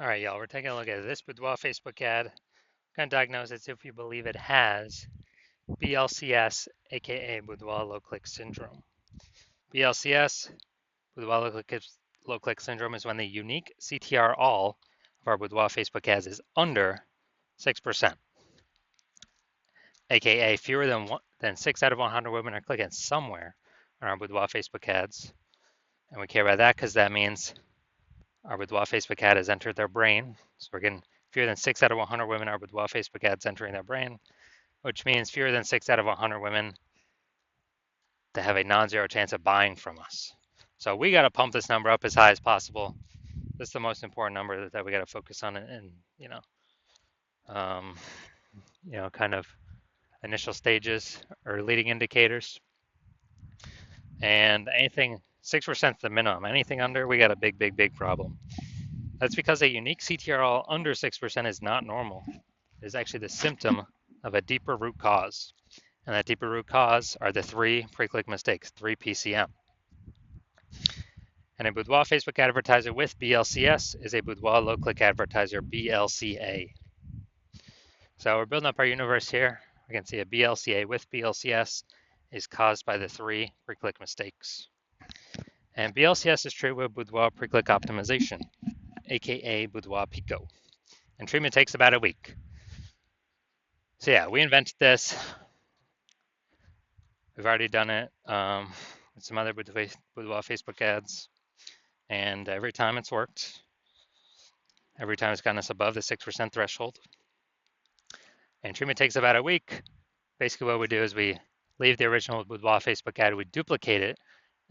All right, y'all, we're taking a look at this Boudoir Facebook ad. We're going to diagnose it if we believe it has BLCS, aka Boudoir low click syndrome. BLCS, Boudoir low click syndrome, is when the unique CTR all of our Boudoir Facebook ads is under 6%, aka fewer than 6 out of 100 women are clicking somewhere on our Boudoir Facebook ads. And we care about that because that means our Boudoir Facebook ad has entered their brain. So we're getting fewer than 6 out of 100 women our Boudoir Facebook ads entering their brain, which means fewer than 6 out of 100 women that have a non-zero chance of buying from us. So we got to pump this number up as high as possible. This is the most important number that we got to focus on, and um, kind of initial stages or leading indicators. And anything 6% is the minimum. Anything under, we got a big, big, big problem. That's because a unique CTRL under 6% is not normal. It is actually the symptom of a deeper root cause. And that deeper root cause are the 3 pre-click mistakes, 3 PCM. And a Boudoir Facebook advertiser with BLCS is a Boudoir low-click advertiser, BLCA. So we're building up our universe here. We can see a BLCA with BLCS is caused by the 3 pre-click mistakes. And BLCS is treated with Boudoir pre-click optimization, aka Boudoir Pico. And treatment takes about a week. So yeah, we invented this. We've already done it with some other Boudoir Facebook ads. And every time it's worked. Every time it's gotten us above the 6% threshold. And treatment takes about a week. Basically what we do is we leave the original Boudoir Facebook ad, we duplicate it,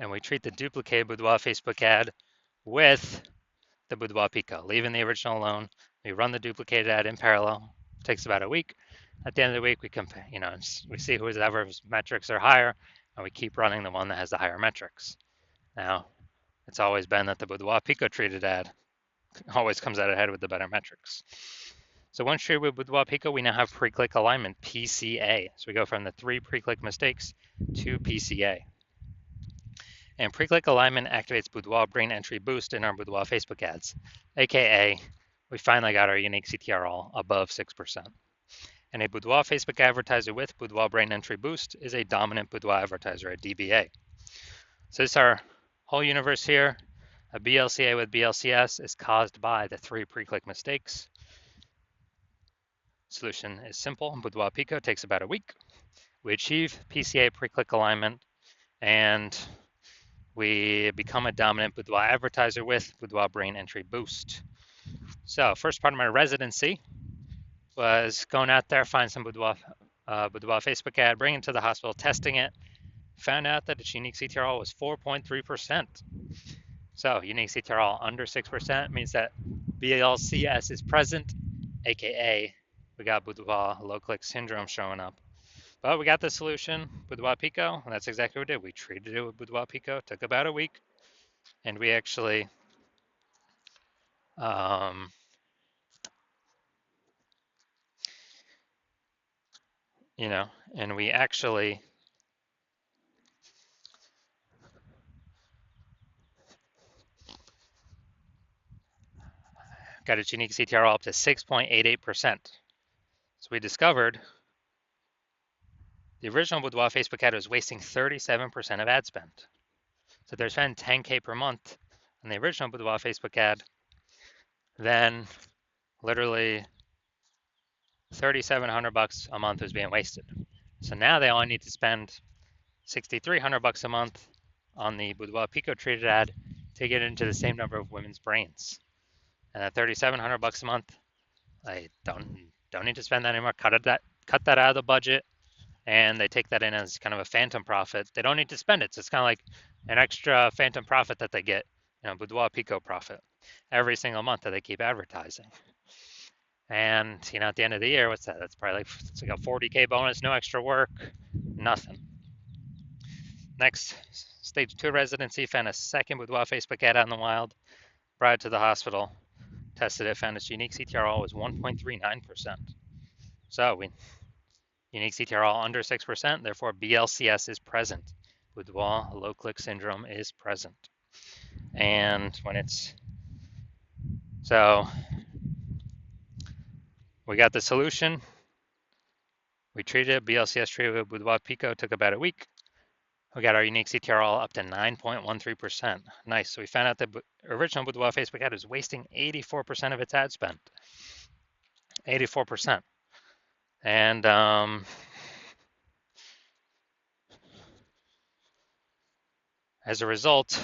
and we treat the duplicated Boudoir Facebook ad with the Boudoir Pico, leaving the original alone. We run the duplicated ad in parallel. It takes about a week. At the end of the week, we compare, we see whoever's metrics are higher, and we keep running the one that has the higher metrics. Now, it's always been that the Boudoir Pico treated ad always comes out ahead with the better metrics. So once treated with Boudoir Pico, we now have pre-click alignment, PCA. So we go from the 3 pre-click mistakes to PCA. And pre-click alignment activates Boudoir brain entry boost in our Boudoir Facebook ads, aka we finally got our unique CTR all above 6%. And a Boudoir Facebook advertiser with Boudoir brain entry boost is a dominant Boudoir advertiser, a DBA. So this is our whole universe here. A BLCA with BLCS is caused by the 3 pre-click mistakes. Solution is simple. Boudoir Pico takes about a week. We achieve PCA pre-click alignment, and we become a dominant Boudoir advertiser with Boudoir brain entry boost. So first part of my residency was going out there, find some Boudoir Facebook ad, bring it to the hospital, testing it, found out that its unique CTRL was 4.3%. So unique CTRL under 6% means that BLCS is present, aka we got Boudoir low click syndrome showing up. But we got the solution, Boudoir Pico, and that's exactly what we did. We treated it with Boudoir Pico, took about a week, and we actually and we actually got its unique CTRL up to 6.88%. So we discovered the original Boudoir Facebook ad was wasting 37% of ad spend. So they're spending 10K per month on the original Boudoir Facebook ad, then literally $3,700 a month was being wasted. So now they only need to spend $6,300 a month on the Boudoir Pico treated ad to get into the same number of women's brains. And at $3,700 a month, I don't need to spend that anymore. Cut that out of the budget, and they take that in as kind of a phantom profit. They don't need to spend it. So it's kind of like an extra phantom profit that they get, Boudoir Pico profit every single month that they keep advertising. And at the end of the year, what's that? That's probably it's like a 40K bonus, no extra work, nothing. Next, stage 2 residency, found a second Boudoir Facebook ad out in the wild, brought it to the hospital, tested it, found its unique CTRL was 1.39%. So unique CTRL under 6%, therefore BLCS is present. Boudoir low click syndrome is present. And when it's, so We got the solution. We treated it. BLCS treated with Boudoir Pico. Took about a week. We got our unique CTRL up to 9.13%. Nice. So we found out the original Boudoir Facebook ad was wasting 84% of its ad spend. 84%. And as a result,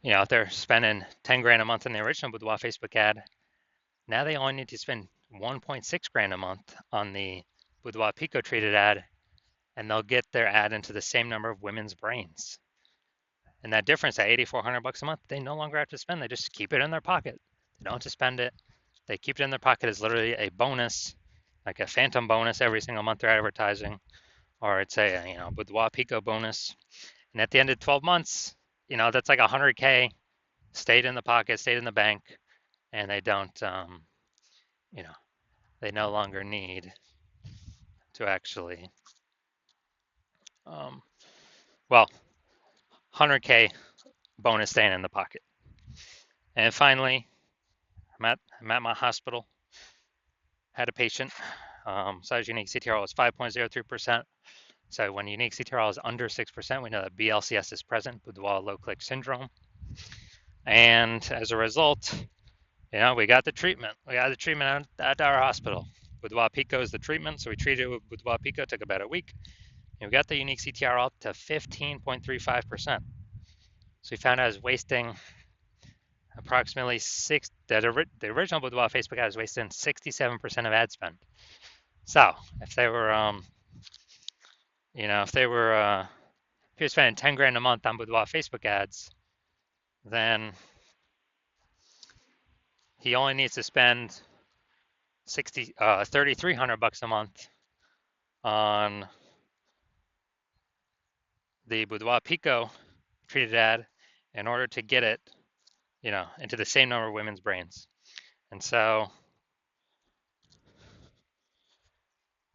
if they're spending 10 grand a month in the original Boudoir Facebook ad, now they only need to spend 1.6 grand a month on the Boudoir Pico treated ad, and they'll get their ad into the same number of women's brains. And that difference, at $8,400 a month, they no longer have to spend. They just keep it in their pocket. They don't have to spend it. They keep it in their pocket as literally a bonus, like a phantom bonus every single month they're advertising, or it's a Boudoir Pico bonus. And at the end of 12 months, that's like 100K stayed in the pocket, stayed in the bank, and they don't, they no longer need to actually, 100K bonus staying in the pocket. And finally, I'm at my hospital, had a patient, size unique CTRL is 5.03%. So when unique CTRL is under 6%, we know that BLCS is present, Boudoir low click syndrome. And as a result, we got the treatment. We got the treatment at our hospital. Boudoir Pico is the treatment, so we treated it with Boudoir Pico, took about a week. And we got the unique CTRL up to 15.35%. So we found out I was wasting approximately the original Boudoir Facebook ad was wasting 67% of ad spend. So if they were, if you're spending 10 grand a month on Boudoir Facebook ads, then he only needs to spend $3,300 a month on the Boudoir Pico treated ad in order to get it, into the same number of women's brains. And so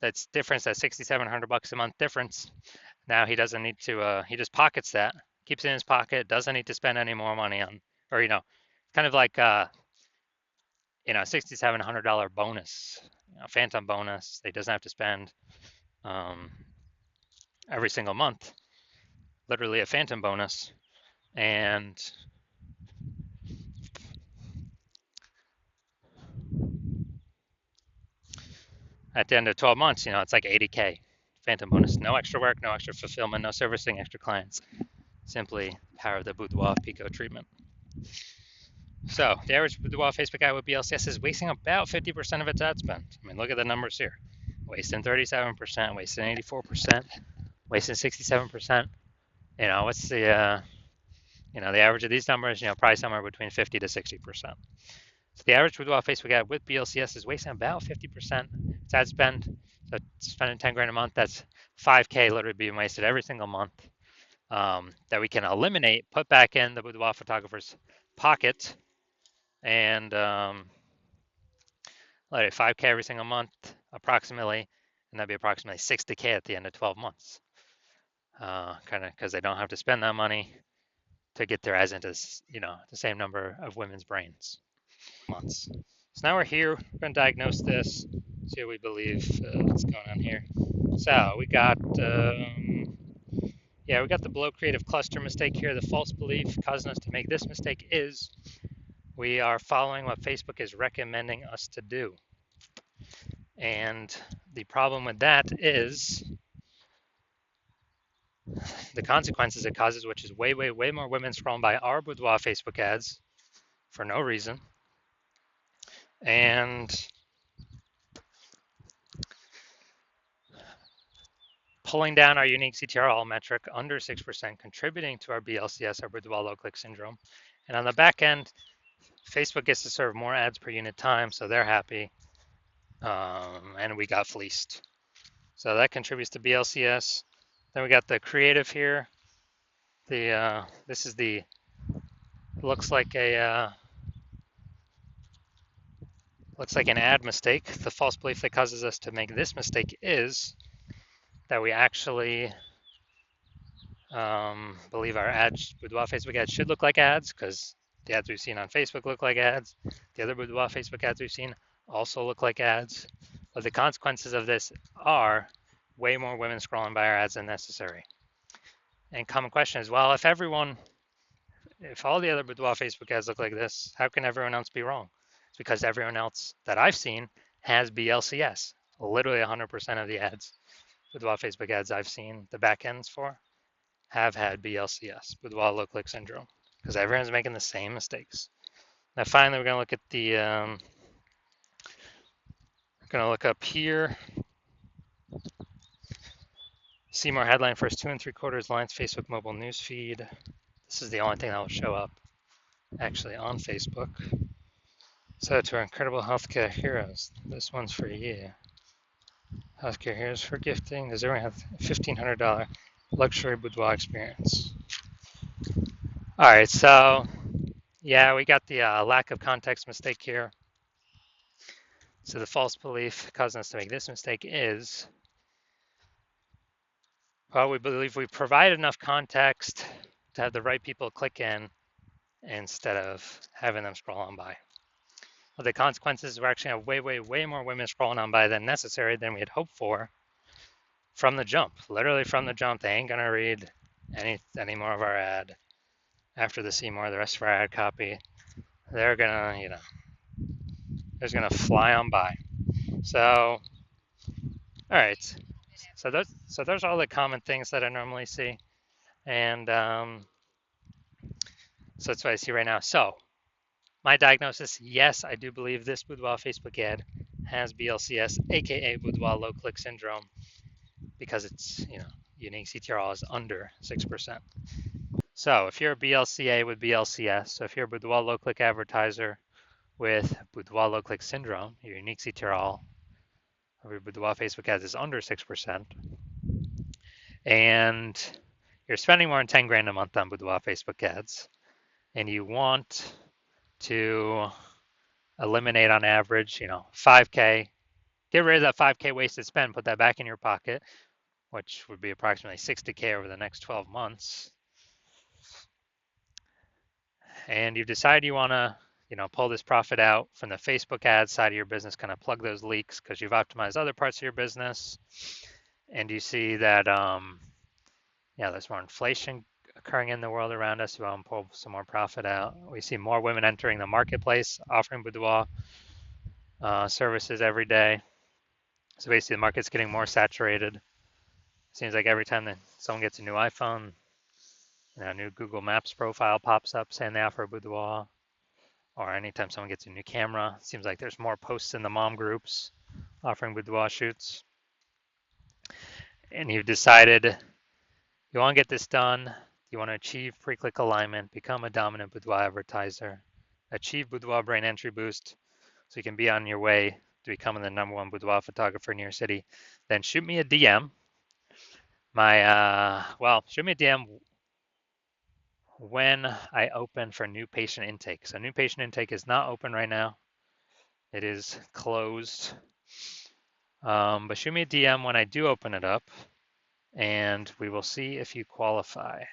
that's difference, that $6,700 a month difference. Now he doesn't need to, he just pockets that, keeps it in his pocket, doesn't need to spend any more money on, or, kind of like, $6,700 bonus, phantom bonus. He doesn't have to spend every single month, literally a phantom bonus. And at the end of 12 months, it's like 80K phantom bonus. No extra work, no extra fulfillment, no servicing extra clients. Simply power of the Boudoir Pico treatment. So the average Boudoir Facebook ad with BLCS is wasting about 50% of its ad spend. I mean, look at the numbers here. Wasting 37%, wasting 84%, wasting 67%. What's the, the average of these numbers, probably somewhere between 50 to 60%. So the average Boudoir Facebook ad with BLCS is wasting about 50% its ad spend. So spending 10 grand a month, that's 5K literally being wasted every single month, that we can eliminate, put back in the Boudoir photographer's pocket, and let it 5K every single month approximately, and that'd be approximately 60K at the end of 12 months. Kind of because they don't have to spend that money to get their ads into, the same number of women's brains. Months. So now we're here, we're going to diagnose this, see what we believe what's going on here. So we got, we got the below creative cluster mistake here. The false belief causing us to make this mistake is we are following what Facebook is recommending us to do. And the problem with that is the consequences it causes, which is way, way, way more women scrolling by our Boudoir Facebook ads for no reason. And pulling down our unique CTRL metric under 6%, contributing to our BLCS, our Boudoir low click syndrome. And on the back end, Facebook gets to serve more ads per unit time, so they're happy. And we got fleeced. So that contributes to BLCS. Then we got the creative here. This is the, looks like an ad mistake. The false belief that causes us to make this mistake is that we actually believe our ads, Boudoir Facebook ads should look like ads, because The ads we've seen on Facebook look like ads. The other Boudoir Facebook ads we've seen also look like ads. But the consequences of this are way more women scrolling by our ads than necessary. And common question is, well, if all the other Boudoir Facebook ads look like this, how can everyone else be wrong? It's because everyone else that I've seen has BLCS. Literally 100% of the ads, Boudoir Facebook ads I've seen the back ends for, have had BLCS, Boudoir low click syndrome, because everyone's making the same mistakes. Now, finally, we're going to look at going to look up here. See more headline first 2 3/4 lines Facebook mobile news feed. This is the only thing that will show up actually on Facebook. So to our incredible healthcare heroes, this one's for you. Healthcare heroes for gifting. Does everyone have a $1,500 luxury boudoir experience? All right, so yeah, we got the lack of context mistake here. So the false belief causing us to make this mistake is, well, we believe we provide enough context to have the right people click in instead of having them scroll on by. Well, the consequences, we're actually have way more women scrolling on by than necessary than we had hoped for from the jump. Literally from the jump, they ain't gonna read any more of our ad after they see more of the rest of our ad copy. They're gonna, they're gonna fly on by. So, all right. So those are all the common things that I normally see, and so that's what I see right now. So my diagnosis, yes, I do believe this Boudoir Facebook ad has BLCS, aka Boudoir low click syndrome, because it's unique CTRL is under 6%. So if you're a BLCA with BLCS, so if you're a Boudoir low click advertiser with Boudoir low click syndrome, your unique CTRL of your Boudoir Facebook ads is under 6%, and you're spending more than 10 grand a month on Boudoir Facebook ads, and you want to eliminate on average, 5K, get rid of that 5K wasted spend, put that back in your pocket, which would be approximately 60K over the next 12 months. And you decide you want to, pull this profit out from the Facebook ad side of your business, kind of plug those leaks because you've optimized other parts of your business. And you see that, there's more inflation occurring in the world around us. You want to pull some more profit out. We see more women entering the marketplace, offering boudoir services every day. So basically, the market's getting more saturated. Seems like every time that someone gets a new iPhone, a new Google Maps profile pops up saying they offer a boudoir, or anytime someone gets a new camera, it seems like there's more posts in the mom groups offering boudoir shoots. And you've decided you want to get this done. You want to achieve pre-click alignment, become a dominant boudoir advertiser, achieve boudoir brand entry boost so you can be on your way to becoming the #1 boudoir photographer in your city. Then shoot me a DM. Shoot me a DM when I open for new patient intake. So new patient intake is not open right now. It is closed. But shoot me a DM when I do open it up, and we will see if you qualify.